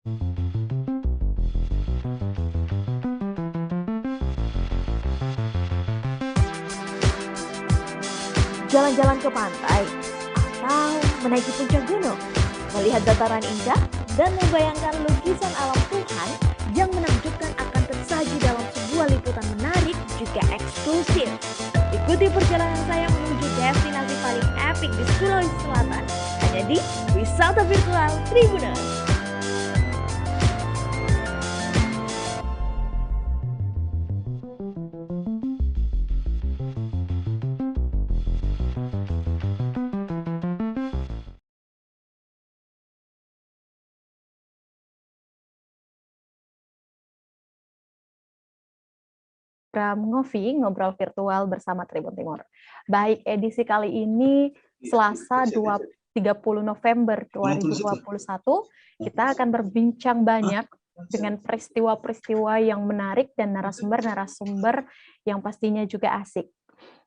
Jalan-jalan ke pantai, atau menaiki puncak gunung, melihat dataran indah, dan membayangkan lukisan alam Tuhan yang menakjubkan akan tersaji dalam sebuah liputan menarik juga eksklusif. Ikuti perjalanan saya menuju destinasi paling epik di Sulawesi Selatan, hanya di Wisata Virtual Tribuners. Program Ngopi, ngobrol virtual bersama Tribun Timur. Baik, edisi kali ini Selasa 30 November 2021, kita akan berbincang banyak dengan peristiwa-peristiwa yang menarik dan narasumber-narasumber yang pastinya juga asik.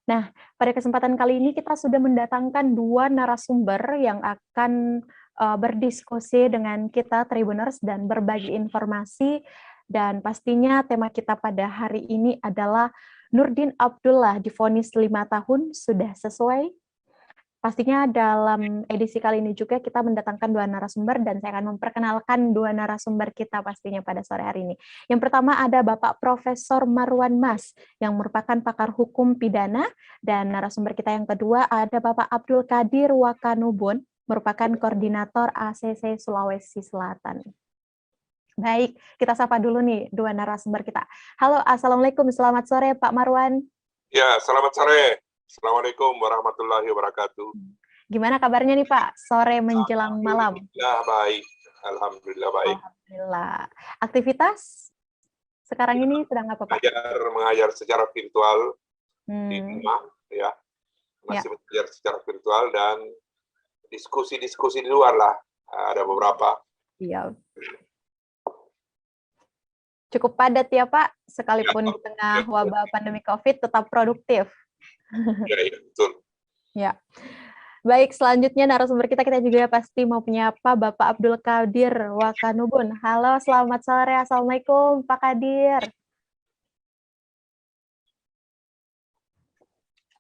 Nah, pada kesempatan kali ini kita sudah mendatangkan dua narasumber yang akan berdiskusi dengan kita Tribuners dan berbagi informasi. Dan pastinya tema kita pada hari ini adalah Nurdin Abdullah divonis 5 tahun, sudah sesuai? Pastinya dalam edisi kali ini juga kita mendatangkan dua narasumber dan saya akan memperkenalkan dua narasumber kita pastinya pada sore hari ini. Yang pertama ada Bapak Profesor Marwan Mas yang merupakan pakar hukum pidana, dan narasumber kita yang kedua ada Bapak Abdul Qadir Wakanubun merupakan koordinator ACC Sulawesi Selatan. Baik, kita sapa dulu nih dua narasumber kita. Halo, Assalamualaikum, selamat sore Pak Marwan. Ya, selamat sore. Assalamualaikum warahmatullahi wabarakatuh. Gimana kabarnya nih Pak, sore menjelang malam? Alhamdulillah baik, Alhamdulillah baik. Alhamdulillah. Aktivitas sekarang ini sedang apa Pak? Mengajar secara virtual di rumah, ya. Masih mengajar secara virtual dan diskusi-diskusi di luar lah, ada beberapa. Iya. Cukup padat ya Pak, sekalipun di tengah wabah pandemi COVID tetap produktif. Ya, betul. Ya. Baik, selanjutnya narasumber kita juga pasti mau menyapa Bapak Abdul Qadir Wakanubun. Halo, selamat sore. Assalamualaikum Pak Qadir.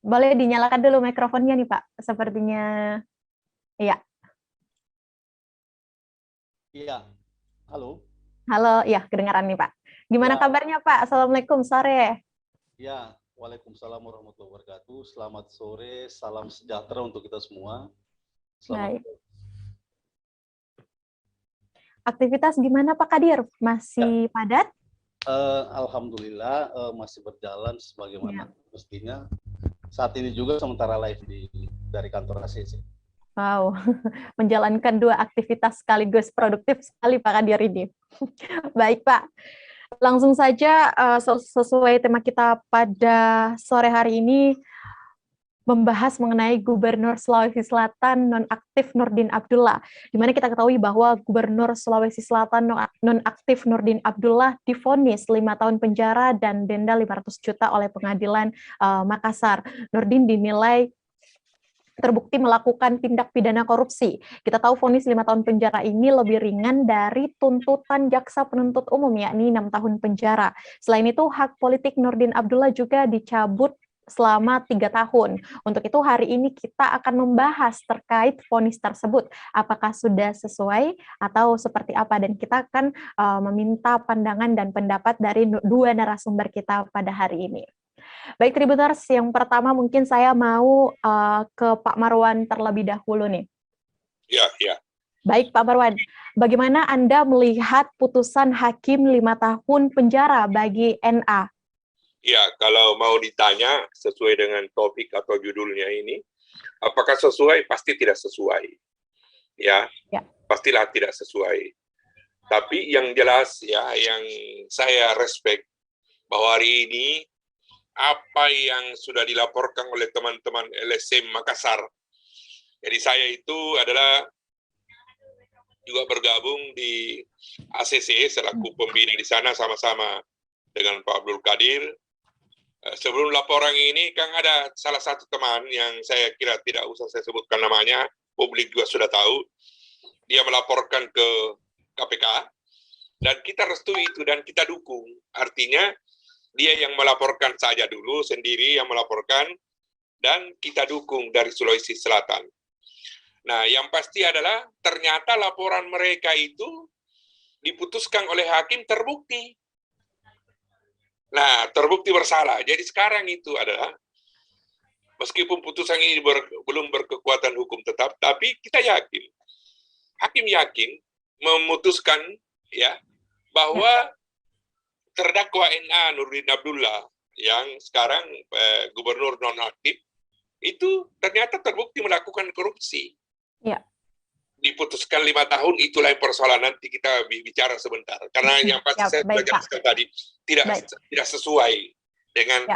Boleh dinyalakan dulu mikrofonnya nih Pak, sepertinya. Iya. Iya. Halo. Halo, ya kedengaran nih Pak. Gimana kabarnya Pak? Assalamualaikum, sore. Ya, waalaikumsalam warahmatullahi wabarakatuh. Selamat sore, salam sejahtera untuk kita semua. Baik. Aktivitas gimana Pak Qadir? Masih padat? Alhamdulillah masih berjalan sebagaimana mestinya. Saat ini juga sementara live dari kantor ACC. Wow, menjalankan dua aktivitas sekaligus produktif sekali Pak Qadir ini. Baik Pak, langsung saja sesuai tema kita pada sore hari ini, membahas mengenai Gubernur Sulawesi Selatan nonaktif Nurdin Abdullah, di mana kita ketahui bahwa Gubernur Sulawesi Selatan nonaktif Nurdin Abdullah divonis 5 tahun penjara dan denda 500 juta oleh pengadilan Makassar. Nurdin dinilai terbukti melakukan tindak pidana korupsi. Kita tahu vonis 5 tahun penjara ini lebih ringan dari tuntutan jaksa penuntut umum, yakni 6 tahun penjara. Selain itu, hak politik Nurdin Abdullah juga dicabut selama 3 tahun. Untuk itu, hari ini kita akan membahas terkait vonis tersebut. Apakah sudah sesuai atau seperti apa? Dan kita akan meminta pandangan dan pendapat dari dua narasumber kita pada hari ini. Baik Tribuners, yang pertama mungkin saya mau ke Pak Marwan terlebih dahulu nih. Ya. Baik Pak Marwan, bagaimana Anda melihat putusan hakim 5 tahun penjara bagi NA? Ya, kalau mau ditanya sesuai dengan topik atau judulnya ini, apakah sesuai? Pasti tidak sesuai. Ya. Pastilah tidak sesuai. Tapi yang jelas ya, yang saya respect bahwa hari ini apa yang sudah dilaporkan oleh teman-teman LSM Makassar. Jadi saya itu adalah juga bergabung di ACC selaku pembina di sana sama-sama dengan Pak Abdul Qadir. Sebelum laporan ini kan ada salah satu teman yang saya kira tidak usah saya sebutkan namanya, publik juga sudah tahu. Dia melaporkan ke KPK Dan kita restui itu dan kita dukung. Artinya dia yang melaporkan saja dulu, sendiri yang melaporkan, dan kita dukung dari Sulawesi Selatan. Nah, yang pasti adalah ternyata laporan mereka itu diputuskan oleh hakim terbukti. Nah, terbukti bersalah. Jadi sekarang itu adalah, meskipun putusan ini belum berkekuatan hukum tetap, tapi kita yakin, hakim yakin memutuskan ya bahwa terdakwa NA Nurdin Abdullah yang sekarang gubernur nonaktif itu ternyata terbukti melakukan korupsi. Ya. Diputuskan 5 tahun, itulah yang persoalan, nanti kita bicara sebentar. Karena yang pasti saya sudah jelaskan tadi tidak sesuai dengan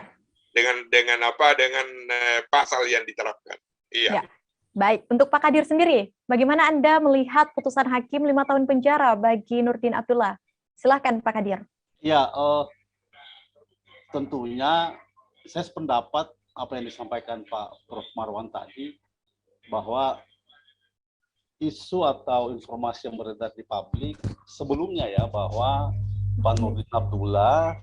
pasal yang diterapkan. Iya. Ya. Baik, untuk Pak Kadir sendiri, bagaimana Anda melihat putusan hakim 5 tahun penjara bagi Nurdin Abdullah? Silahkan Pak Kadir. Ya, tentunya saya sependapat apa yang disampaikan Pak Prof. Marwan tadi, bahwa isu atau informasi yang beredar di publik sebelumnya ya, bahwa Pak Nurdin Abdullah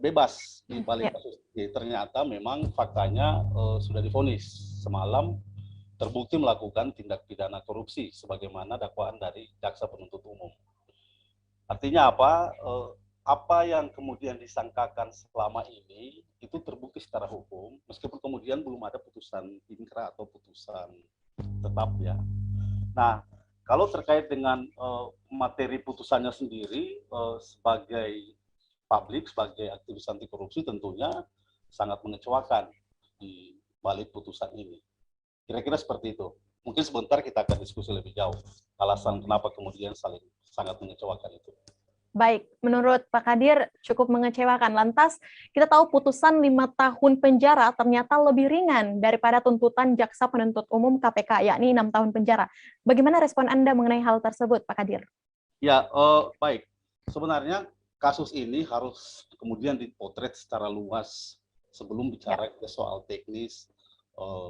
bebas di balik kasus ini. Ternyata memang faktanya sudah divonis semalam, terbukti melakukan tindak pidana korupsi sebagaimana dakwaan dari jaksa penuntut umum. Artinya apa? Apa yang kemudian disangkakan selama ini itu terbukti secara hukum, meskipun kemudian belum ada putusan inkrah atau putusan tetap ya. Nah, kalau terkait dengan materi putusannya sendiri, sebagai publik, sebagai aktivis anti korupsi tentunya sangat mengecewakan di balik putusan ini. Kira-kira seperti itu. Mungkin sebentar kita akan diskusi lebih jauh alasan kenapa kemudian sangat mengecewakan itu. Baik, menurut Pak Kadir cukup mengecewakan. Lantas kita tahu putusan 5 tahun penjara ternyata lebih ringan daripada tuntutan jaksa penuntut umum KPK, yakni 6 tahun penjara. Bagaimana respon Anda mengenai hal tersebut, Pak Kadir? Ya, baik. Sebenarnya kasus ini harus kemudian dipotret secara luas sebelum bicara ke soal teknis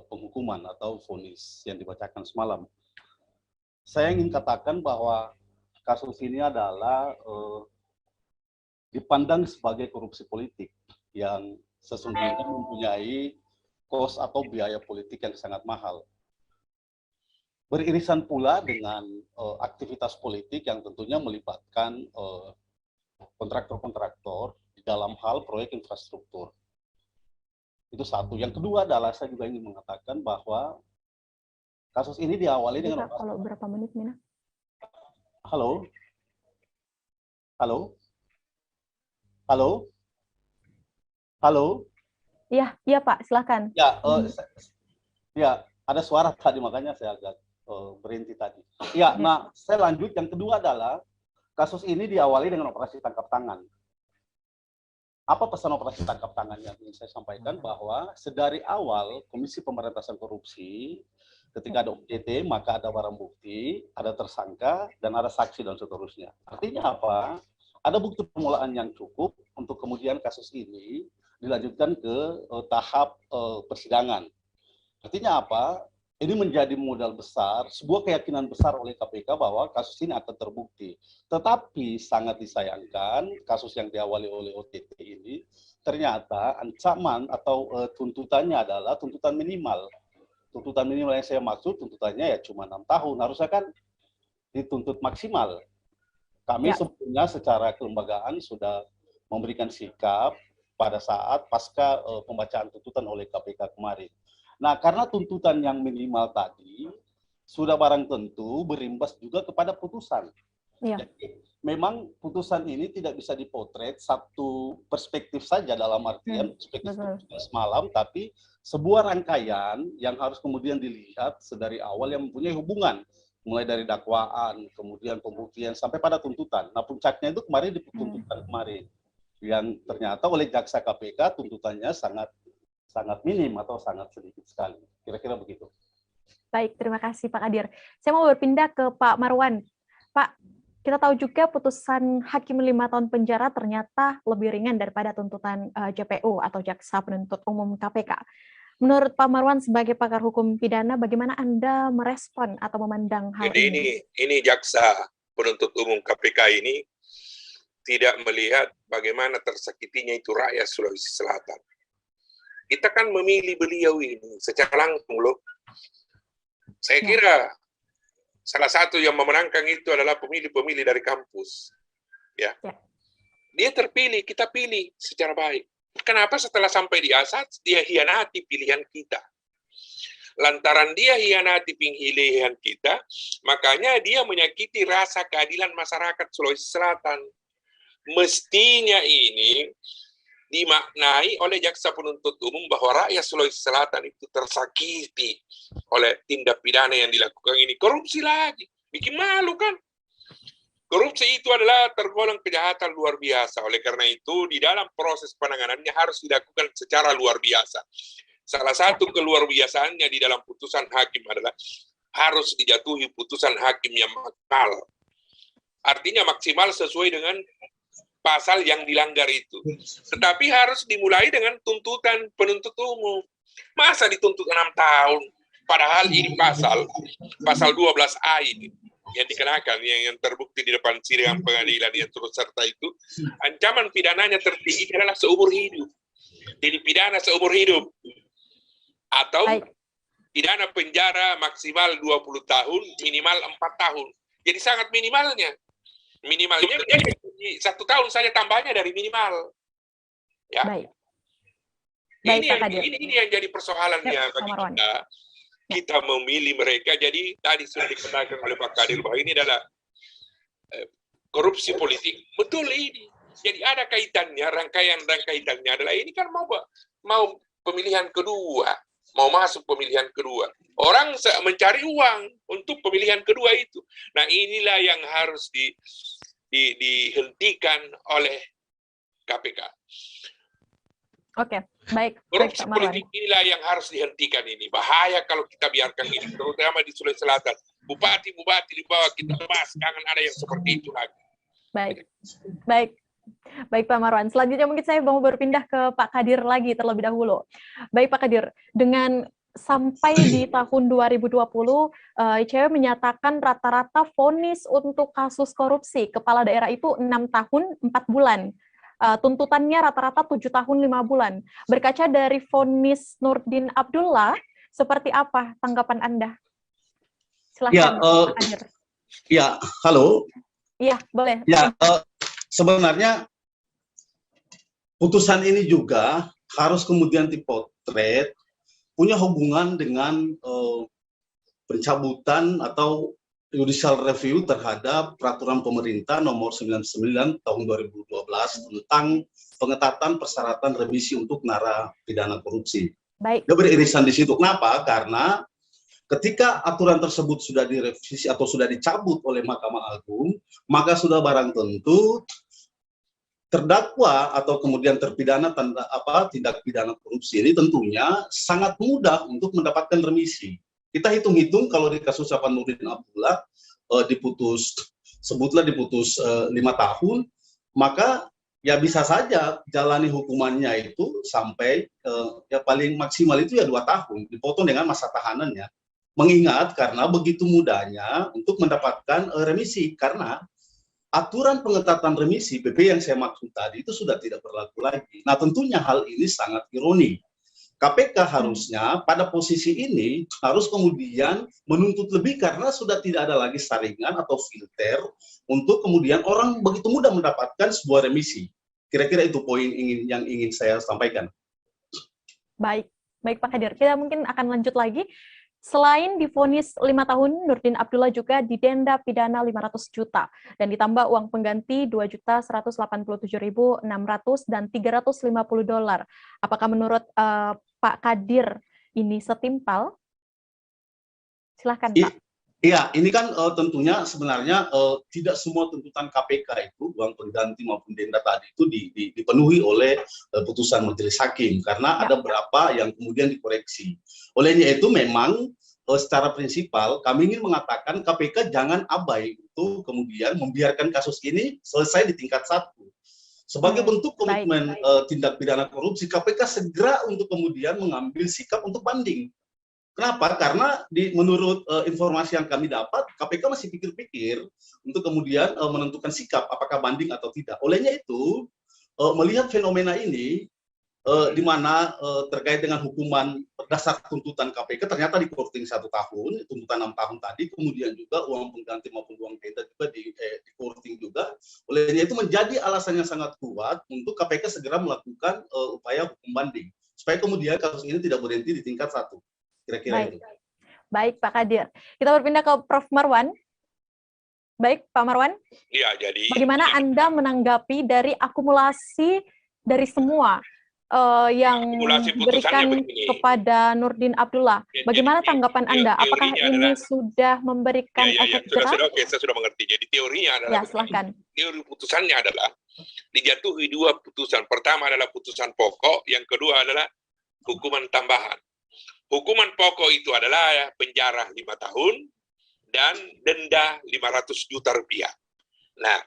penghukuman atau vonis yang dibacakan semalam. Saya ingin katakan bahwa kasus ini adalah dipandang sebagai korupsi politik yang sesungguhnya mempunyai kos atau biaya politik yang sangat mahal. Beririsan pula dengan aktivitas politik yang tentunya melibatkan kontraktor-kontraktor di dalam hal proyek infrastruktur. Itu satu. Yang kedua adalah saya juga ingin mengatakan bahwa kasus ini diawali dengan... Kalau berapa menit, Mina? Halo? Halo? Halo? Halo? Iya, iya Pak, silakan. Ya, ya ada suara tadi, makanya saya agak berhenti tadi. Ya, nah saya lanjut. Yang kedua adalah kasus ini diawali dengan operasi tangkap tangan. Apa pesan operasi tangkap tangan yang ingin saya sampaikan? Bahwa sedari awal Komisi Pemberantasan Korupsi, ketika ada OJT, maka ada barang bukti, ada tersangka, dan ada saksi, dan seterusnya. Artinya apa? Ada bukti permulaan yang cukup untuk kemudian kasus ini dilanjutkan ke tahap persidangan. Artinya apa? Ini menjadi modal besar, sebuah keyakinan besar oleh KPK bahwa kasus ini akan terbukti. Tetapi sangat disayangkan, kasus yang diawali oleh OJT ini, ternyata ancaman atau tuntutannya adalah tuntutan minimal. Tuntutan minimal yang saya maksud, tuntutannya ya cuma 6 tahun. Harusnya kan dituntut maksimal. Kami sebetulnya secara kelembagaan sudah memberikan sikap pada saat pasca pembacaan tuntutan oleh KPK kemarin. Nah, karena tuntutan yang minimal tadi sudah barang tentu berimbas juga kepada putusan. Ya. Jadi, memang putusan ini tidak bisa dipotret satu perspektif saja, dalam artian perspektif semalam, tapi sebuah rangkaian yang harus kemudian dilihat sedari awal yang mempunyai hubungan, mulai dari dakwaan, kemudian pembuktian, sampai pada tuntutan. Nah, puncaknya itu kemarin di tuntutan kemarin, yang ternyata oleh jaksa KPK tuntutannya sangat minim atau sangat sedikit sekali. Kira-kira begitu. Baik, terima kasih Pak Kadir. Saya mau berpindah ke Pak Marwan. Pak, kita tahu juga putusan hakim 5 tahun penjara ternyata lebih ringan daripada tuntutan JPU atau Jaksa Penuntut Umum KPK. Menurut Pak Marwan sebagai pakar hukum pidana, bagaimana Anda merespon atau memandang hal ini? Jadi ini Jaksa Penuntut Umum KPK ini tidak melihat bagaimana tersakitinya itu rakyat Sulawesi Selatan. Kita kan memilih beliau ini secara langsung loh. Saya kira salah satu yang memenangkan itu adalah pemilih-pemilih dari kampus. Ya. Dia terpilih, kita pilih secara baik. Kenapa setelah sampai di Asat, dia hianati pilihan kita? Lantaran dia hianati pilihan kita, makanya dia menyakiti rasa keadilan masyarakat Sulawesi Selatan. Mestinya ini dimaknai oleh jaksa penuntut umum bahwa rakyat Sulawesi Selatan itu tersakiti oleh tindak pidana yang dilakukan ini. Korupsi lagi, bikin malu kan? Korupsi itu adalah tergolong kejahatan luar biasa. Oleh karena itu, di dalam proses penanganannya harus dilakukan secara luar biasa. Salah satu keluar biasaannya di dalam putusan hakim adalah harus dijatuhi putusan hakim yang maksimal. Artinya maksimal sesuai dengan pasal yang dilanggar itu. Tetapi harus dimulai dengan tuntutan penuntut umum. Masa dituntut 6 tahun? Padahal ini pasal 12A ini yang dikenakan, yang terbukti di depan sidang pengadilan yang turut serta itu, ancaman pidananya tertinggi adalah seumur hidup. Jadi pidana seumur hidup. Atau pidana penjara maksimal 20 tahun, minimal 4 tahun. Jadi sangat minimalnya. Minimalnya 1 tahun saja tambahnya dari minimal. Ya. Ini yang jadi persoalannya bagi kita. Kita memilih mereka, jadi tadi sudah dikatakan oleh Pak Kadir bahwa ini adalah korupsi politik. Betul ini. Jadi ada kaitannya, rangkaian kaitannya adalah ini kan mau pemilihan kedua, mau masuk pemilihan kedua. Orang mencari uang untuk pemilihan kedua itu. Nah inilah yang harus dihentikan oleh KPK. Oke, baik. Korupsi politik inilah yang harus dihentikan ini. Bahaya kalau kita biarkan ini, terutama di Sulawesi Selatan. Bupati-bupati di bawah kita bahas, jangan ada yang seperti itu lagi. Baik Pak Marwan. Selanjutnya mungkin saya mau berpindah ke Pak Kadir lagi terlebih dahulu. Baik Pak Kadir, dengan sampai di tahun 2020, ICW menyatakan rata-rata vonis untuk kasus korupsi kepala daerah itu 6 tahun 4 bulan. Tuntutannya rata-rata 7 tahun 5 bulan. Berkaca dari vonis Nurdin Abdullah, seperti apa tanggapan Anda? Silahkan, Pak Kadir. Ya, halo. Iya, boleh. Ya, sebenarnya putusan ini juga harus kemudian dipotret punya hubungan dengan pencabutan atau judicial review terhadap peraturan pemerintah nomor 99 tahun 2012 tentang pengetatan persyaratan remisi untuk narapidana korupsi. Baik. Dia beririsan di situ. Kenapa? Karena ketika aturan tersebut sudah direvisi atau sudah dicabut oleh Mahkamah Agung, maka sudah barang tentu terdakwa atau kemudian terpidana tindak pidana korupsi ini tentunya sangat mudah untuk mendapatkan remisi. Kita hitung-hitung kalau di kasus Nurdin Abdullah sebutlah diputus 5 tahun, maka ya bisa saja jalani hukumannya itu sampai ya paling maksimal itu ya 2 tahun, dipotong dengan masa tahanannya. Mengingat karena begitu mudahnya untuk mendapatkan remisi, karena aturan pengetatan remisi PP yang saya maksud tadi itu sudah tidak berlaku lagi. Nah tentunya hal ini sangat ironi. KPK harusnya pada posisi ini harus kemudian menuntut lebih karena sudah tidak ada lagi saringan atau filter untuk kemudian orang begitu mudah mendapatkan sebuah remisi. Kira-kira itu poin yang ingin saya sampaikan. Baik Pak Kadir. Kita mungkin akan lanjut lagi. Selain divonis 5 tahun, Nurdin Abdullah juga didenda pidana 500 juta dan ditambah uang pengganti 2.187.600 dan $350. Apakah menurut Pak Kadir ini setimpal? Silahkan Pak. Iya, ini kan tentunya sebenarnya tidak semua tuntutan KPK itu uang pengganti maupun denda tadi itu dipenuhi oleh putusan majelis hakim karena ada beberapa yang kemudian dikoreksi. Olehnya itu memang secara prinsipal kami ingin mengatakan KPK jangan abai untuk kemudian membiarkan kasus ini selesai di tingkat 1. Sebagai bentuk komitmen tindak pidana korupsi, KPK segera untuk kemudian mengambil sikap untuk banding. Kenapa? Karena menurut informasi yang kami dapat, KPK masih pikir-pikir untuk kemudian menentukan sikap apakah banding atau tidak. Olehnya itu, melihat fenomena ini, di mana terkait dengan hukuman dasar tuntutan KPK ternyata di courting 1 tahun, tuntutan 6 tahun tadi, kemudian juga uang pengganti maupun uang denda juga di courting juga. Olehnya itu menjadi alasan yang sangat kuat untuk KPK segera melakukan upaya hukum banding, supaya kemudian kasus ini tidak berhenti di tingkat 1. Kira-kira itu. Baik, Pak Kadir. Kita berpindah ke Prof. Marwan. Baik, Pak Marwan. Iya, jadi bagaimana Anda menanggapi dari akumulasi dari semua yang diberikan kepada Nurdin Abdullah? Bagaimana tanggapan Anda? Apakah ini sudah memberikan efek jerah? Saya sudah mengerti. Jadi teorinya adalah, silahkan. Teori putusannya adalah dijatuhi 2 putusan. Pertama adalah putusan pokok, yang kedua adalah hukuman tambahan. Hukuman pokok itu adalah penjara 5 tahun dan denda 500 juta rupiah. Nah,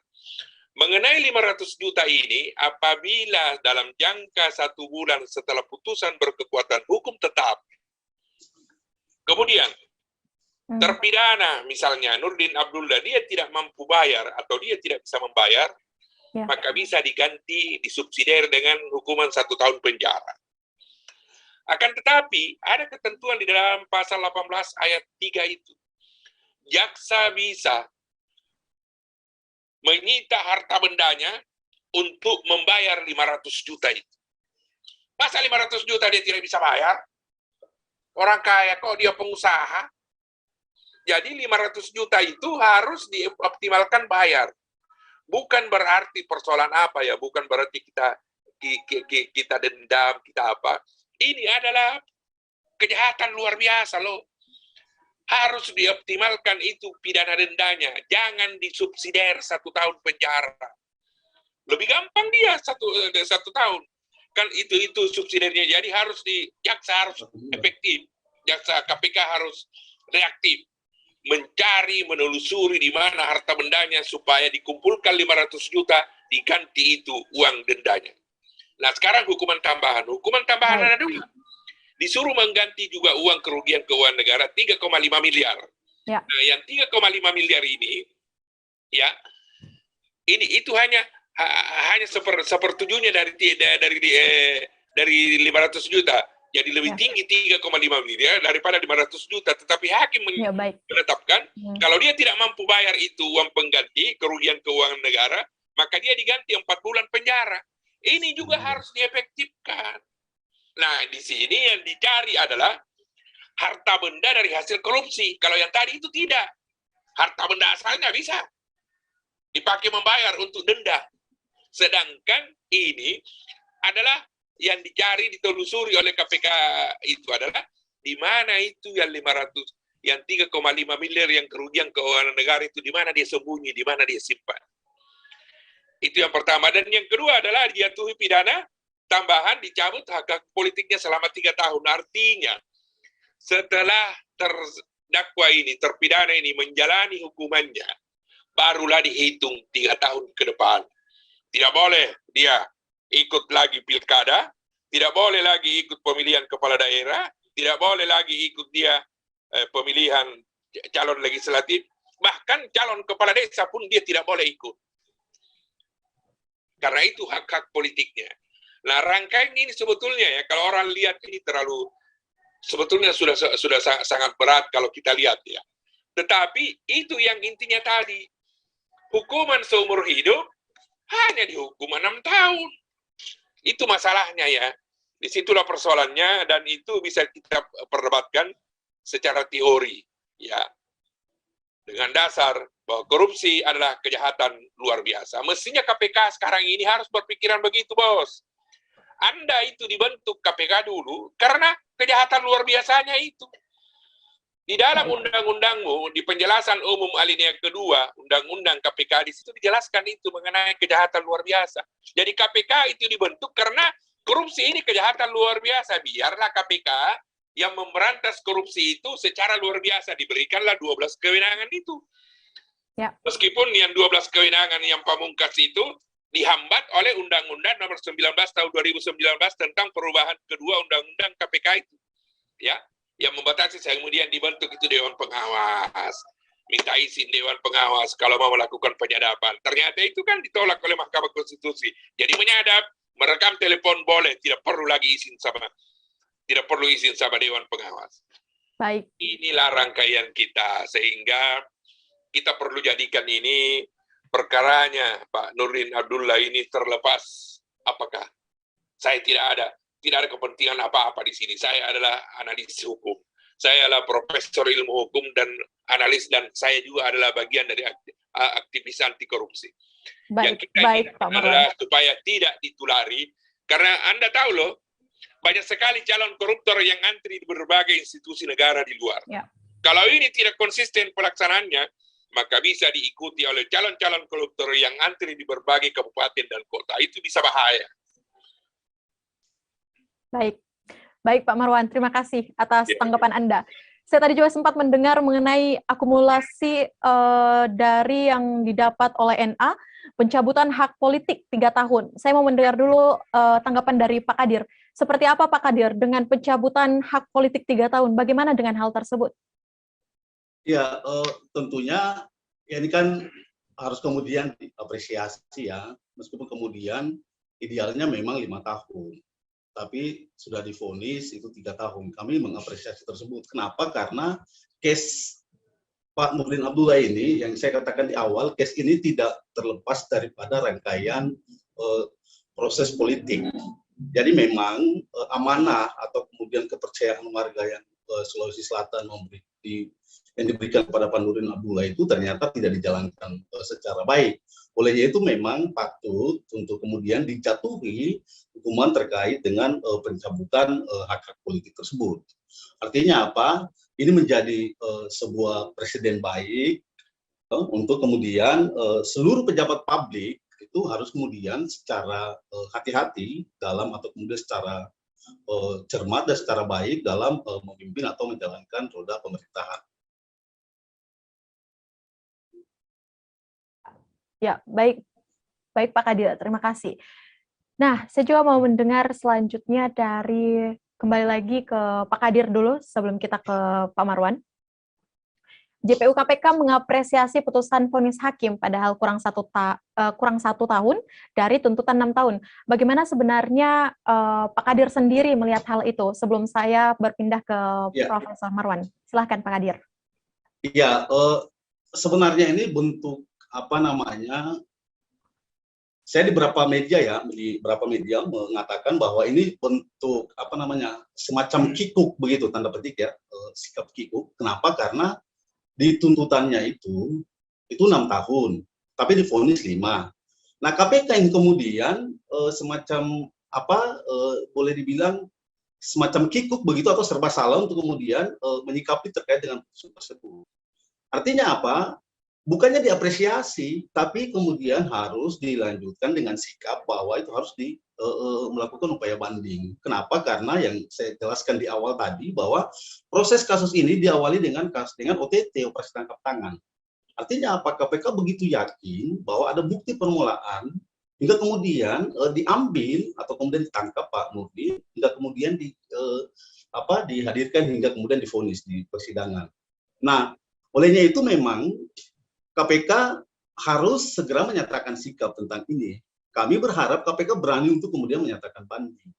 mengenai 500 juta ini, apabila dalam jangka 1 bulan setelah putusan berkekuatan hukum tetap, kemudian terpidana misalnya Nurdin Abdullah dia tidak mampu bayar atau dia tidak bisa membayar, maka bisa diganti, disubsidiar dengan hukuman 1 tahun penjara. Akan tetapi, ada ketentuan di dalam pasal 18 ayat 3 itu. Jaksa bisa menyita harta bendanya untuk membayar 500 juta itu. Masa 500 juta dia tidak bisa bayar? Orang kaya kok, dia pengusaha. Jadi 500 juta itu harus dioptimalkan bayar. Bukan berarti persoalan apa ya, bukan berarti kita dendam, kita apa. Ini adalah kejahatan luar biasa loh. Harus dioptimalkan itu pidana dendanya. Jangan disubsidiar 1 tahun penjara. Lebih gampang dia 1 tahun. Kan itu subsidiarnya. Jadi harus jaksa harus efektif. Jaksa KPK harus reaktif. Mencari, menelusuri di mana harta bendanya supaya dikumpulkan 500 juta, diganti itu uang dendanya. Nah, sekarang hukuman tambahan. Hukuman tambahan ada 2. Disuruh mengganti juga uang kerugian keuangan negara 3,5 miliar. Ya. Nah, yang 3,5 miliar ini, ya, itu hanya sepertujuhnya dari 500 juta. Jadi lebih tinggi 3,5 miliar daripada 500 juta. Tetapi hakim menetapkan kalau dia tidak mampu bayar itu uang pengganti kerugian keuangan negara, maka dia diganti 4 bulan penjara. Ini juga harus diefektifkan. Nah, di sini yang dicari adalah harta benda dari hasil korupsi. Kalau yang tadi itu tidak. Harta benda asalnya bisa dipakai membayar untuk denda. Sedangkan ini adalah yang dicari, ditelusuri oleh KPK itu adalah di mana itu yang 500, yang 3,5 miliar yang kerugian keuangan negara itu, di mana dia sembunyi, di mana dia simpan. Itu yang pertama. Dan yang kedua adalah dijatuhi pidana tambahan, dicabut hak politiknya selama 3 tahun. Artinya, setelah terdakwa ini, terpidana ini menjalani hukumannya, barulah dihitung 3 tahun ke depan. Tidak boleh dia ikut lagi pilkada, tidak boleh lagi ikut pemilihan kepala daerah, tidak boleh lagi ikut dia pemilihan calon legislatif, bahkan calon kepala desa pun dia tidak boleh ikut. Karena itu hak-hak politiknya. Nah, rangkaian ini sebetulnya ya, kalau orang lihat ini terlalu, sebetulnya sudah sangat berat kalau kita lihat ya. Tetapi itu yang intinya tadi, hukuman seumur hidup hanya dihukum 6 tahun. Itu masalahnya ya. Disitulah persoalannya, dan itu bisa kita perdebatkan secara teori ya. Dengan dasar bahwa korupsi adalah kejahatan luar biasa. Mestinya KPK sekarang ini harus berpikiran begitu, Bos. Anda itu dibentuk KPK dulu karena kejahatan luar biasanya itu. Di dalam undang-undangmu, di penjelasan umum alinea kedua, undang-undang KPK, di situ dijelaskan itu mengenai kejahatan luar biasa. Jadi KPK itu dibentuk karena korupsi ini kejahatan luar biasa. Biarlah KPK yang memberantas korupsi itu secara luar biasa, diberikanlah 12 kewenangan itu. Ya. Meskipun yang 12 kewenangan yang pamungkas itu dihambat oleh Undang-Undang Nomor 19 Tahun 2019 tentang perubahan kedua Undang-Undang KPK itu. Ya. Yang membatasi saya kemudian dibentuk itu Dewan Pengawas. Minta izin Dewan Pengawas kalau mau melakukan penyadapan. Ternyata itu kan ditolak oleh Mahkamah Konstitusi. Jadi menyadap, merekam telepon boleh, tidak perlu lagi izin sama Dewan Pengawas. Baik. Inilah rangkaian kita, sehingga kita perlu jadikan ini perkaranya Pak Nurdin Abdullah ini terlepas apakah saya tidak ada kepentingan apa-apa di sini. Saya adalah analis hukum. Saya adalah profesor ilmu hukum dan analis, dan saya juga adalah bagian dari aktivis anti korupsi. Yang kita inginkan adalah supaya tidak ditulari, karena Anda tahu loh, banyak sekali calon koruptor yang antri di berbagai institusi negara di luar. Ya. Kalau ini tidak konsisten pelaksanaannya, maka bisa diikuti oleh calon-calon koruptor yang antri di berbagai kabupaten dan kota. Itu bisa bahaya. Baik Pak Marwan, terima kasih atas tanggapan Anda. Saya tadi juga sempat mendengar mengenai akumulasi dari yang didapat oleh NA, pencabutan hak politik 3 tahun. Saya mau mendengar dulu tanggapan dari Pak Kadir. Seperti apa Pak Kadir dengan pencabutan hak politik 3 tahun? Bagaimana dengan hal tersebut? Ya, tentunya ya ini kan harus kemudian diapresiasi ya, meskipun kemudian idealnya memang 5 tahun. Tapi sudah divonis itu 3 tahun. Kami mengapresiasi tersebut. Kenapa? Karena case Pak Nurdin Abdullah ini, yang saya katakan di awal, case ini tidak terlepas daripada rangkaian proses politik. Jadi memang amanah atau kemudian kepercayaan warga yang Sulawesi Selatan yang diberikan kepada Pak Nurdin Abdullah itu ternyata tidak dijalankan secara baik. Olehnya itu memang patut untuk kemudian dijatuhi hukuman terkait dengan pencabutan hak-hak politik tersebut. Artinya apa? Ini menjadi sebuah presiden baik untuk kemudian seluruh pejabat publik itu harus kemudian secara hati-hati dalam atau kemudian secara cermat dan secara baik dalam memimpin atau menjalankan roda pemerintahan. Ya, baik Pak Kadir, terima kasih. Nah, saya juga mau mendengar selanjutnya kembali lagi ke Pak Kadir dulu sebelum kita ke Pak Marwan. JPU KPK mengapresiasi putusan vonis hakim padahal kurang satu tahun dari tuntutan 6 tahun. Bagaimana sebenarnya Pak Kadir sendiri melihat hal itu sebelum saya berpindah ke Profesor Marwan? Silahkan Pak Kadir. Iya, sebenarnya ini bentuk saya di beberapa media mengatakan bahwa ini bentuk semacam kikuk begitu, tanda petik ya, sikap kikuk. Kenapa? Karena di tuntutannya itu 6 tahun, tapi divonis 5. Nah, KPK yang kemudian boleh dibilang semacam kikuk begitu atau serba salah untuk kemudian menyikapi terkait dengan putusan tersebut. Artinya apa? Bukannya diapresiasi, tapi kemudian harus dilanjutkan dengan sikap bahwa itu harus melakukan upaya banding. Kenapa? Karena yang saya jelaskan di awal tadi bahwa proses kasus ini diawali dengan OTT, operasi tangkap tangan. Artinya apa? KPK begitu yakin bahwa ada bukti permulaan hingga kemudian diambil atau kemudian ditangkap Pak Nurdin, hingga kemudian dihadirkan hingga kemudian divonis di persidangan. Nah, olehnya itu memang KPK harus segera menyatakan sikap tentang ini. Kami berharap KPK berani untuk kemudian menyatakan banding.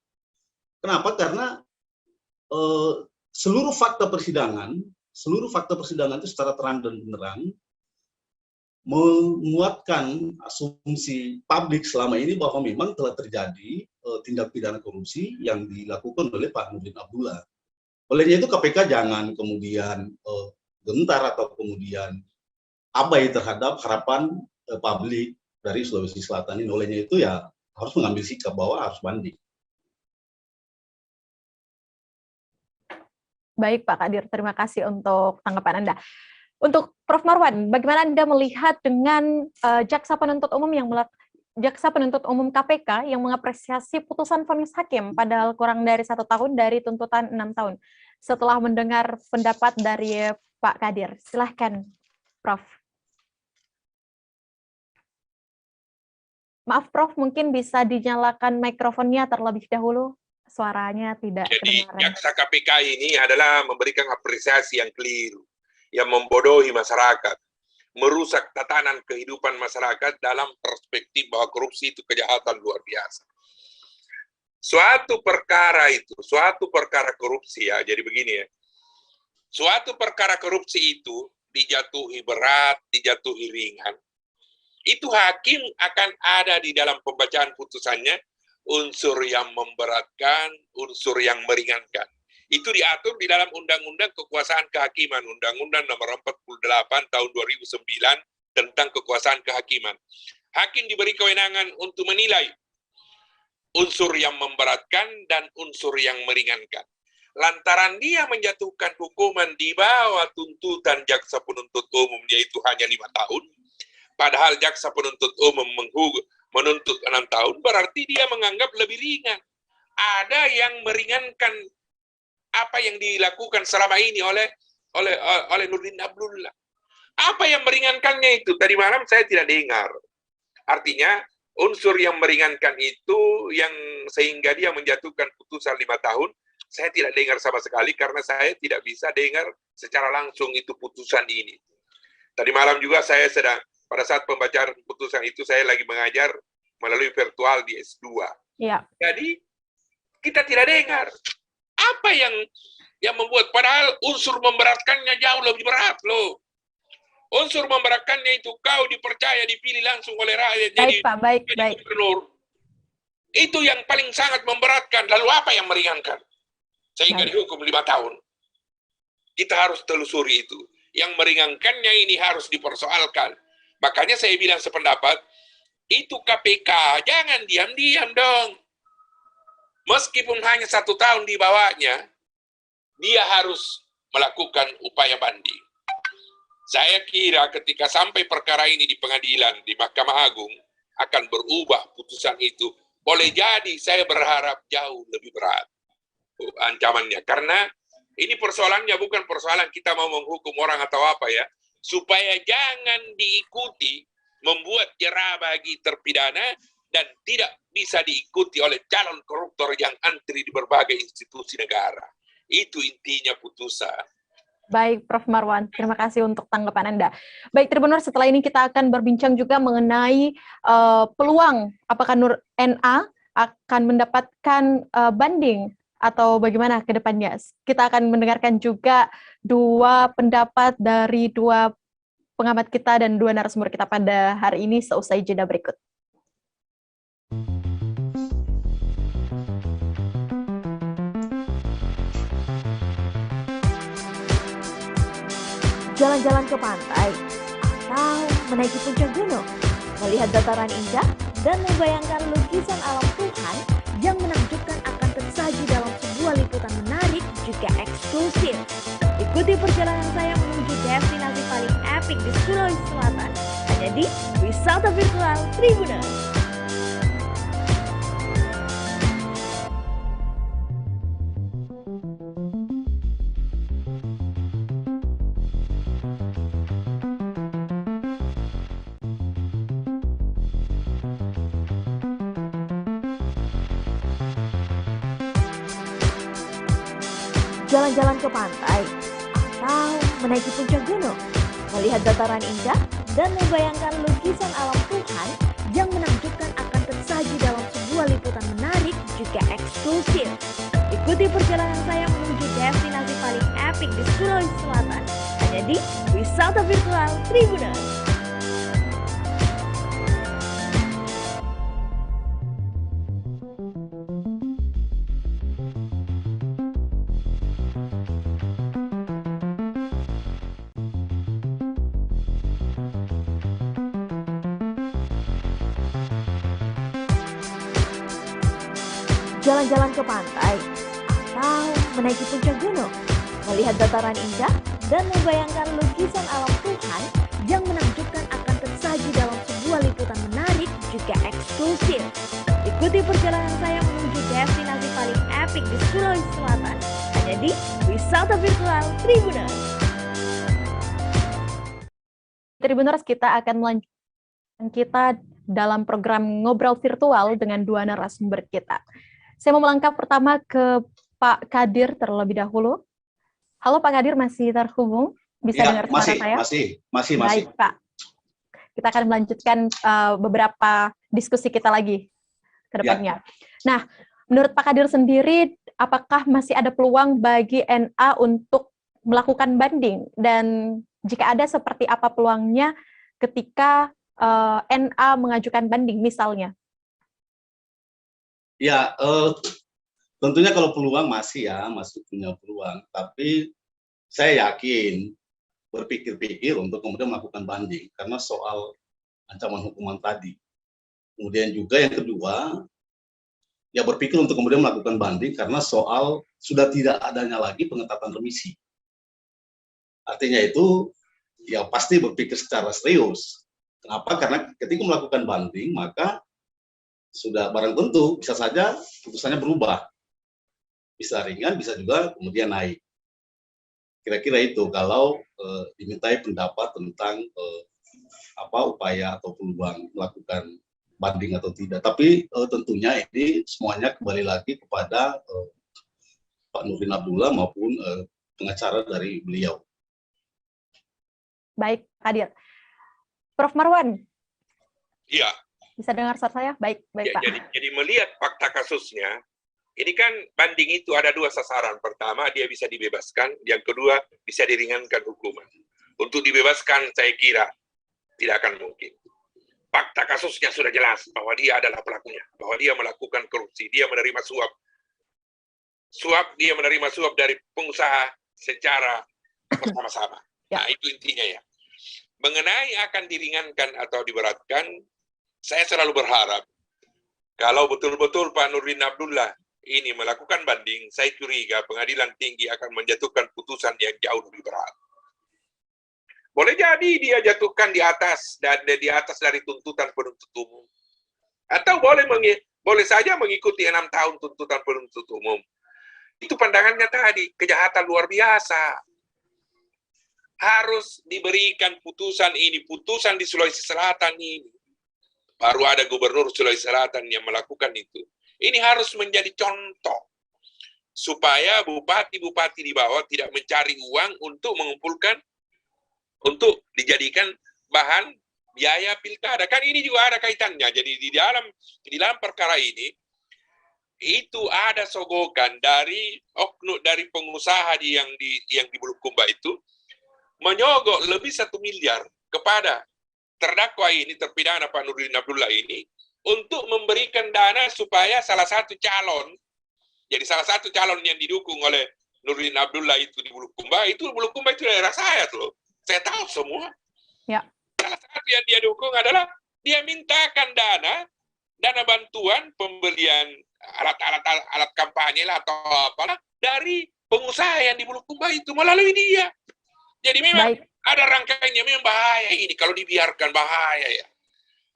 Kenapa? Karena seluruh fakta persidangan itu secara terang dan benderang menguatkan asumsi publik selama ini bahwa memang telah terjadi tindak pidana korupsi yang dilakukan oleh Pak Nurdin Abdullah. Olehnya itu KPK jangan kemudian gentar atau kemudian abai terhadap harapan publik dari Sulawesi Selatan ini. Olehnya itu ya harus mengambil sikap bahwa harus banding. Baik Pak Kadir, terima kasih untuk tanggapan Anda. Untuk Prof. Marwan, bagaimana Anda melihat dengan Jaksa Penuntut Umum KPK yang mengapresiasi putusan vonis hakim padahal kurang dari 1 tahun dari tuntutan 6 tahun? Setelah mendengar pendapat dari Pak Kadir, silahkan Prof. Maaf Prof, mungkin bisa dinyalakan mikrofonnya terlebih dahulu suaranya tidak Jadi kedengaran. jaksa KPK ini adalah memberikan apresiasi yang keliru, yang membodohi masyarakat, merusak tatanan kehidupan masyarakat dalam perspektif bahwa korupsi itu kejahatan luar biasa. Suatu perkara korupsi ya, jadi begini ya. Suatu perkara korupsi itu dijatuhi berat, dijatuhi ringan. Itu hakim akan ada di dalam pembacaan putusannya unsur yang memberatkan, unsur yang meringankan. Itu diatur di dalam Undang-Undang Kekuasaan Kehakiman, Undang-Undang Nomor 48 Tahun 2009 tentang Kekuasaan Kehakiman. Hakim diberi kewenangan untuk menilai unsur yang memberatkan dan unsur yang meringankan. Lantaran dia menjatuhkan hukuman di bawah tuntutan jaksa penuntut umum, yaitu hanya 5 tahun, padahal jaksa penuntut umum menuntut 6 tahun, berarti dia menganggap lebih ringan. Ada yang meringankan apa yang dilakukan selama ini oleh Nurdin Abdullah. Apa yang meringankannya itu? Tadi malam saya tidak dengar. Artinya, unsur yang meringankan itu yang sehingga dia menjatuhkan putusan 5 tahun, saya tidak dengar sama sekali karena saya tidak bisa dengar secara langsung itu putusan ini. Tadi malam juga saya sedang, pada saat pembacaan putusan itu saya lagi mengajar melalui virtual di S2. Ya. Jadi kita tidak dengar apa yang membuat, padahal unsur memberatkannya jauh lebih berat loh. Unsur memberatkannya itu kau dipercaya dipilih langsung oleh rakyat jadi gubernur. Itu yang paling sangat memberatkan. Lalu apa yang meringankan? Sehingga dihukum 5 tahun. Kita harus telusuri itu. Yang meringankannya ini harus dipersoalkan. Makanya saya bilang sependapat, itu KPK, jangan diam-diam dong. Meskipun hanya 1 tahun di bawahnya, dia harus melakukan upaya banding. Saya kira ketika sampai perkara ini di pengadilan, di Mahkamah Agung, akan berubah putusan itu. Boleh jadi saya berharap jauh lebih berat ancamannya. Karena ini persoalannya bukan persoalan kita mau menghukum orang atau apa ya. Supaya jangan diikuti, membuat jera bagi terpidana, dan tidak bisa diikuti oleh calon koruptor yang antri di berbagai institusi negara. Itu intinya putusan. Baik, Prof. Marwan. Terima kasih untuk tanggapan Anda. Baik, Tribuners, setelah ini kita akan berbincang juga mengenai peluang apakah Nur NA akan mendapatkan banding atau bagaimana ke depannya. Kita akan mendengarkan juga 2 pendapat dari 2 pengamat kita dan 2 narasumber kita pada hari ini seusai jeda berikut. Jalan-jalan ke pantai, atau menaiki puncak gunung, melihat dataran indah, dan membayangkan lukisan alam Tuhan yang menakjubkan akan tersaji dalam sebuah liputan menarik juga eksklusif. Ikuti perjalanan saya menuju destinasi paling epik di Sulawesi Selatan, hanya di Wisata Virtual Tribuners. Jalan-jalan ke pantai, atau menaiki puncak gunung, melihat dataran indah, dan membayangkan lukisan alam Tuhan yang menakjubkan akan tersaji dalam sebuah liputan menarik juga eksklusif. Ikuti perjalanan saya menuju destinasi paling epik di Sulawesi Selatan, hanya di Wisata Virtual Tribuners. Jalan-jalan ke pantai, atau menaiki puncak gunung, melihat dataran indah, dan membayangkan lukisan alam Tuhan yang menakjubkan akan tersaji dalam sebuah liputan menarik juga eksklusif. Ikuti perjalanan saya menuju destinasi paling epik di Sulawesi Selatan, hanya di Wisata Virtual Tribuners. Tribuners, kita akan melanjutkan kita dalam program ngobrol virtual dengan 2 narasumber kita. Saya mau melangkah pertama ke Pak Kadir terlebih dahulu. Halo Pak Kadir, masih terhubung? Bisa dengar suara saya? Masih. Baik Pak. Kita akan melanjutkan beberapa diskusi kita lagi ke depannya. Nah, menurut Pak Kadir sendiri, apakah masih ada peluang bagi NA untuk melakukan banding? Dan jika ada, seperti apa peluangnya ketika NA mengajukan banding misalnya? Ya, tentunya kalau peluang masih punya peluang. Tapi saya yakin berpikir-pikir untuk kemudian melakukan banding karena soal ancaman hukuman tadi. Kemudian juga yang kedua, ya berpikir untuk kemudian melakukan banding karena soal sudah tidak adanya lagi pengetatan remisi. Artinya itu ya pasti berpikir secara serius. Kenapa? Karena ketika melakukan banding maka sudah barang tentu bisa saja putusannya berubah. Bisa ringan, bisa juga kemudian naik. Kira-kira itu kalau dimintai pendapat tentang upaya atau peluang melakukan banding atau tidak. Tapi tentunya ini semuanya kembali lagi kepada Pak Nurdin Abdullah maupun pengacara dari beliau. Baik, Kadir. Prof. Marwan. Iya. Bisa dengar suara saya? Baik, ya, Pak. Jadi melihat fakta kasusnya, ini kan banding itu ada dua sasaran. Pertama, dia bisa dibebaskan. Yang kedua, bisa diringankan hukuman. Untuk dibebaskan, saya kira tidak akan mungkin. Fakta kasusnya sudah jelas bahwa dia adalah pelakunya, bahwa dia melakukan korupsi, dia menerima suap. Dia menerima suap dari pengusaha secara bersama-sama. Nah, itu intinya ya. Mengenai akan diringankan atau diberatkan, saya selalu berharap kalau betul-betul Pak Nurdin Abdullah ini melakukan banding, saya curiga pengadilan tinggi akan menjatuhkan putusan yang jauh lebih berat. Boleh jadi dia jatuhkan di atas dari tuntutan penuntut umum, atau boleh saja mengikuti 6 tahun tuntutan penuntut umum. Itu pandangannya tadi, kejahatan luar biasa. Harus diberikan putusan ini, putusan di Sulawesi Selatan ini. Baru ada gubernur Sulawesi Selatan yang melakukan itu. Ini harus menjadi contoh supaya bupati-bupati di bawah tidak mencari uang untuk mengumpulkan, untuk dijadikan bahan biaya pilkada. Kan ini juga ada kaitannya. Jadi di dalam perkara ini itu ada sogokan dari oknum dari pengusaha yang di Bulukumba itu menyogok lebih 1 miliar kepada terdakwa ini, terpidana Pak Nurdin Abdullah ini, untuk memberikan dana supaya salah satu calon yang didukung oleh Nurdin Abdullah itu di Bulukumba itu daerah saya tuh. Saya tahu semua. Ya. Salah satu yang dia dukung adalah dia mintakan dana bantuan pembelian alat kampanye lah atau apalah dari pengusaha yang di Bulukumba itu melalui dia. Jadi memang ada rangkaiannya, memang bahaya ini kalau dibiarkan, bahaya ya.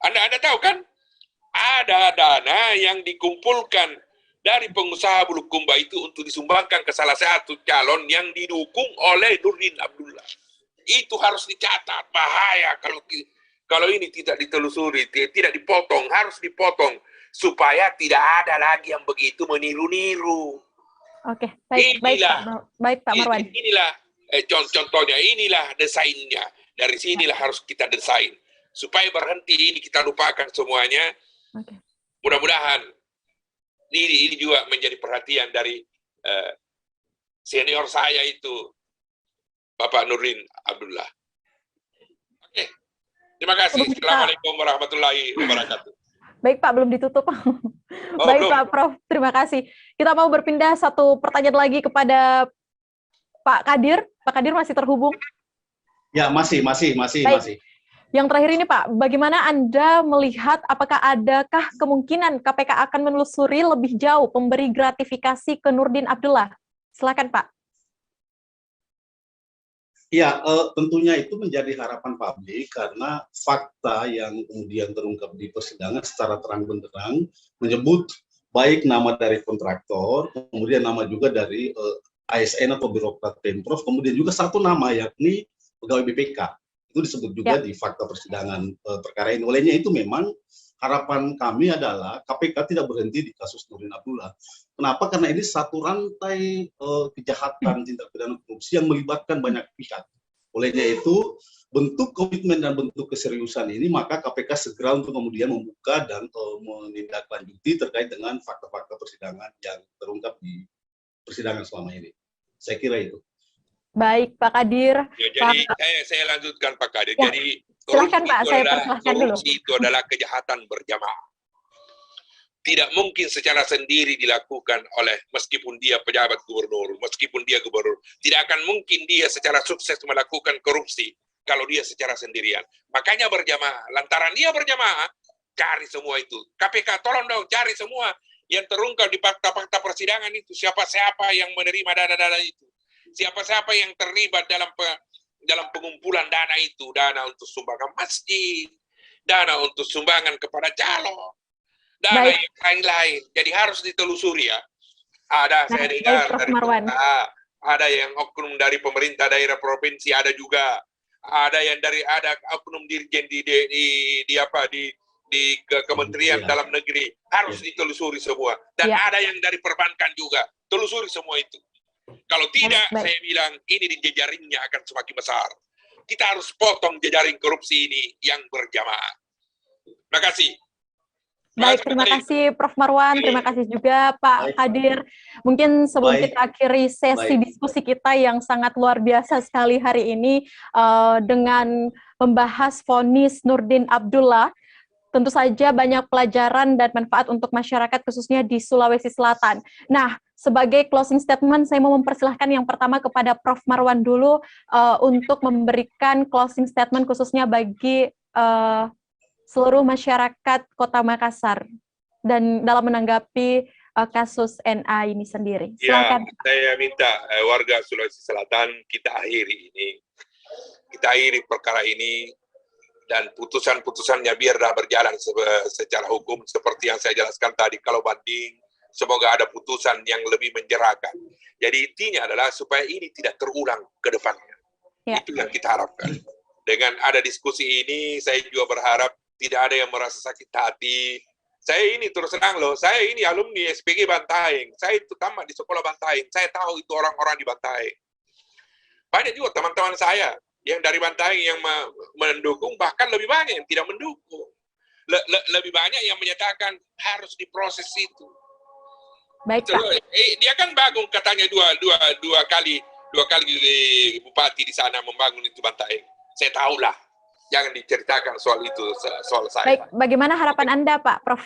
Anda tahu kan, ada dana yang dikumpulkan dari pengusaha Bulukumba itu untuk disumbangkan ke salah satu calon yang didukung oleh Nurdin Abdullah. Itu harus dicatat, bahaya kalau ini tidak ditelusuri, tidak dipotong, harus dipotong supaya tidak ada lagi yang begitu meniru-niru. Oke, baik Pak Marwan. Inilah contohnya, inilah desainnya. Dari sinilah harus kita desain supaya berhenti ini, kita lupakan semuanya. Okay. Mudah-mudahan ini juga menjadi perhatian dari senior saya itu, Bapak Nurdin Abdullah. Oke, terima kasih. Assalamualaikum warahmatullahi wabarakatuh. Baik Pak, belum ditutup. Baik belum. Pak Prof, terima kasih. Kita mau berpindah satu pertanyaan lagi kepada Pak Kadir. Pak Kadir masih terhubung? Ya, masih. Yang terakhir ini Pak, bagaimana Anda melihat apakah adakah kemungkinan KPK akan menelusuri lebih jauh pemberi gratifikasi ke Nurdin Abdullah? Silakan Pak. Ya, tentunya itu menjadi harapan publik karena fakta yang kemudian terungkap di persidangan secara terang benderang menyebut baik nama dari kontraktor, kemudian nama juga dari ASN atau birokrat Pemprov, kemudian juga satu nama yakni pegawai BPK. Itu disebut juga di fakta persidangan perkara ini. Olehnya itu memang harapan kami adalah KPK tidak berhenti di kasus Nurdin Abdullah. Kenapa? Karena ini satu rantai kejahatan tindak pidana korupsi yang melibatkan banyak pihak. Olehnya itu, bentuk komitmen dan bentuk keseriusan ini, maka KPK segera untuk kemudian membuka dan menindaklanjuti terkait dengan fakta-fakta persidangan yang terungkap di persidangan selama ini. Saya kira itu. Baik, Pak Kadir. Ya, jadi saya lanjutkan, Pak Kadir. Ya, jadi silakan Pak, saya persilahkan dulu. Korupsi itu adalah kejahatan berjamaah. Tidak mungkin secara sendiri dilakukan oleh, meskipun dia pejabat gubernur, meskipun dia gubernur, tidak akan mungkin dia secara sukses melakukan korupsi kalau dia secara sendirian. Makanya berjamaah. Lantaran dia berjamaah, cari semua itu. KPK tolong dong cari semua yang terungkap di fakta-fakta persidangan itu. Siapa-siapa yang menerima dana-dana itu. Siapa-siapa yang terlibat dalam pengumpulan dana itu. Dana untuk sumbangan masjid, dana untuk sumbangan kepada calon, dana yang lain-lain. Jadi harus ditelusuri ya. Ada saya dengar dari ada yang oknum dari pemerintah daerah provinsi, ada juga. Ada yang ada oknum dirjen di Kementerian Dalam Negeri, harus ditelusuri semua. Dan ada yang dari perbankan juga, telusuri semua itu. Kalau tidak, saya bilang ini di jejaringnya akan semakin besar. Kita harus potong jejaring korupsi ini yang berjamaah. Terima kasih. Baik, terima kasih Prof. Marwan, terima kasih juga Pak Kadir. Mungkin sebelum kita akhiri sesi diskusi kita yang sangat luar biasa sekali hari ini dengan membahas vonis Nurdin Abdullah, tentu saja banyak pelajaran dan manfaat untuk masyarakat khususnya di Sulawesi Selatan. Nah, sebagai closing statement, saya mau mempersilahkan yang pertama kepada Prof. Marwan dulu untuk memberikan closing statement khususnya bagi seluruh masyarakat Kota Makassar dan dalam menanggapi kasus NA ini sendiri. Silakan. Ya, saya minta warga Sulawesi Selatan kita akhiri ini. Kita akhiri perkara ini dan putusan-putusannya biarlah berjalan secara hukum seperti yang saya jelaskan tadi. Kalau banding, semoga ada putusan yang lebih menjerahkan. Jadi intinya adalah supaya ini tidak terulang ke depannya. Ya. Itu yang kita harapkan. Dengan ada diskusi ini, saya juga berharap tidak ada yang merasa sakit hati. Saya ini terus terang loh, saya ini alumni SPG Bantaeng. Saya itu tamat di sekolah Bantaeng. Saya tahu itu orang-orang di Bantaeng. Banyak juga teman-teman saya yang dari Bantaeng yang mendukung, bahkan lebih banyak yang tidak mendukung. Lebih banyak yang menyatakan harus diproses itu. Baik, Pak. Dia kan bangun katanya dua kali bupati di sana membangun itu Bantaeng. Saya tahulah. Jangan diceritakan soal itu, soal saya. Baik, bagaimana harapan Anda, Pak Prof?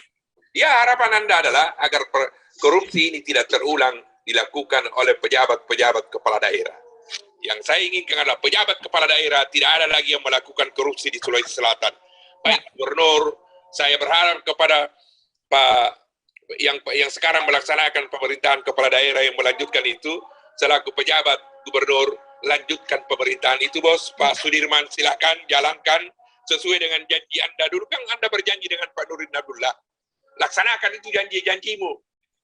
Ya, harapan Anda adalah agar korupsi ini tidak terulang dilakukan oleh pejabat-pejabat kepala daerah. Yang saya inginkan adalah pejabat kepala daerah tidak ada lagi yang melakukan korupsi di Sulawesi Selatan. Baik gubernur, saya berharap kepada Pak yang sekarang melaksanakan pemerintahan kepala daerah yang melanjutkan itu, selaku pejabat gubernur, lanjutkan pemerintahan itu, Bos. Pak Sudirman, silakan jalankan sesuai dengan janji Anda. Dulu kan Anda berjanji dengan Pak Nurdin Abdullah. Laksanakan itu janji-janjimu.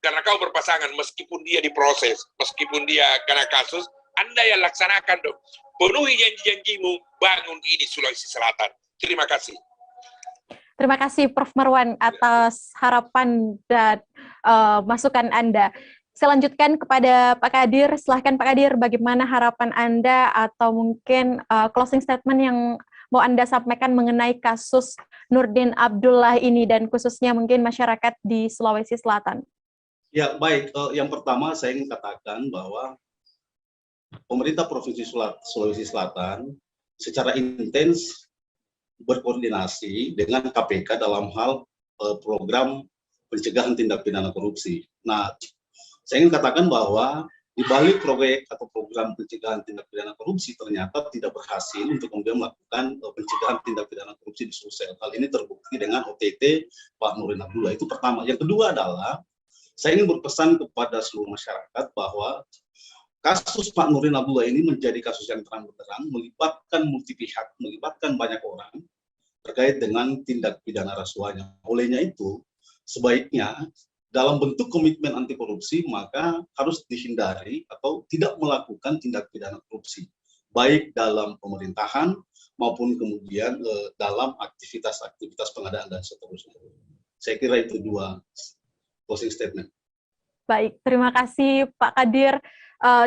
Karena kau berpasangan, meskipun dia diproses, meskipun dia kena kasus, Anda yang laksanakan dong. Penuhi janji-janjimu, bangun ini Sulawesi Selatan. Terima kasih. Terima kasih Prof. Marwan atas harapan dan masukan Anda. Saya lanjutkan kepada Pak Kadir. Silahkan Pak Kadir, bagaimana harapan Anda atau mungkin closing statement yang mau Anda sampaikan mengenai kasus Nurdin Abdullah ini dan khususnya mungkin masyarakat di Sulawesi Selatan. Ya, baik. Yang pertama saya ingin katakan bahwa pemerintah Provinsi Sulawesi Selatan secara intens berkoordinasi dengan KPK dalam hal program pencegahan tindak pidana korupsi. Nah, saya ingin katakan bahwa di balik proyek atau program pencegahan tindak pidana korupsi ternyata tidak berhasil untuk kemudian melakukan pencegahan tindak pidana korupsi di Sulsel. Hal ini terbukti dengan OTT Pak Nurdin Abdullah. Itu pertama. Yang kedua adalah saya ingin berpesan kepada seluruh masyarakat bahwa kasus Pak Nurdin Abdullah ini menjadi kasus yang terang benderang, melibatkan multi pihak, melibatkan banyak orang terkait dengan tindak pidana rasuahnya. Olehnya itu, sebaiknya dalam bentuk komitmen anti korupsi, maka harus dihindari atau tidak melakukan tindak pidana korupsi. baik dalam pemerintahan maupun kemudian dalam aktivitas pengadaan dan seterusnya. Saya kira itu dua closing statement. Baik, terima kasih Pak Kadir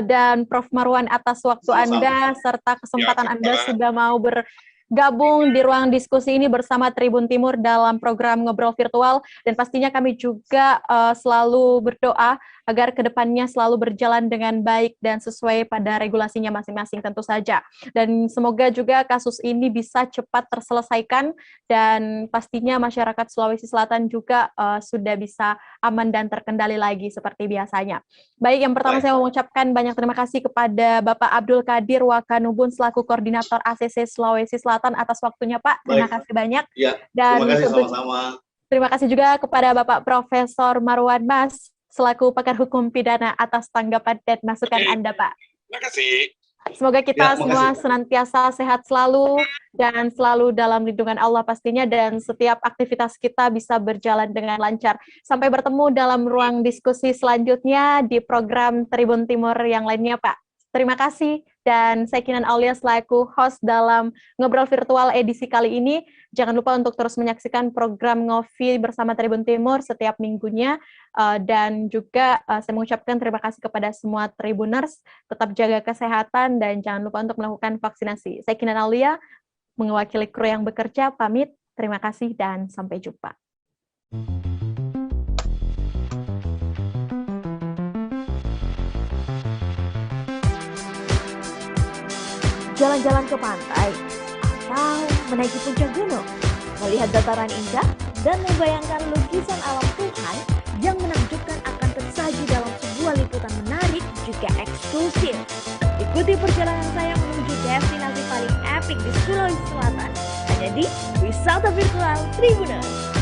dan Prof. Marwan atas waktu Anda serta kesempatan Anda sudah mau bergabung di ruang diskusi ini bersama Tribun Timur dalam program Ngobrol Virtual, dan pastinya kami juga selalu berdoa agar kedepannya selalu berjalan dengan baik dan sesuai pada regulasinya masing-masing tentu saja. Dan semoga juga kasus ini bisa cepat terselesaikan dan pastinya masyarakat Sulawesi Selatan juga sudah bisa aman dan terkendali lagi seperti biasanya. Baik, yang pertama saya mau mengucapkan banyak terima kasih kepada Bapak Abdul Qadir Wakanubun selaku Koordinator ACC Sulawesi Selatan atas waktunya Pak. Terima kasih banyak. Ya, dan terima kasih sama-sama. Terima kasih juga kepada Bapak Profesor Marwan Mas selaku pakar hukum pidana atas tanggapan dan masukan Anda, Pak. Terima kasih. Semoga kita semua senantiasa sehat selalu dan selalu dalam lindungan Allah pastinya, dan setiap aktivitas kita bisa berjalan dengan lancar. Sampai bertemu dalam ruang diskusi selanjutnya di program Tribun Timur yang lainnya, Pak. Terima kasih, dan saya Kinan Aulia selaku host dalam Ngobrol Virtual edisi kali ini. Jangan lupa untuk terus menyaksikan program Ngopi bersama Tribun Timur setiap minggunya, dan juga saya mengucapkan terima kasih kepada semua Tribuners, tetap jaga kesehatan dan jangan lupa untuk melakukan vaksinasi. Saya Kinan Aulia, mewakili kru yang bekerja, pamit, terima kasih dan sampai jumpa. Jalan-jalan ke pantai, atau menaiki puncak gunung, melihat dataran indah, dan membayangkan lukisan alam Tuhan yang menakjubkan akan tersaji dalam sebuah liputan menarik juga eksklusif. Ikuti perjalanan saya menuju destinasi paling epik di Sulawesi Selatan, hanya di Wisata Virtual Tribuners.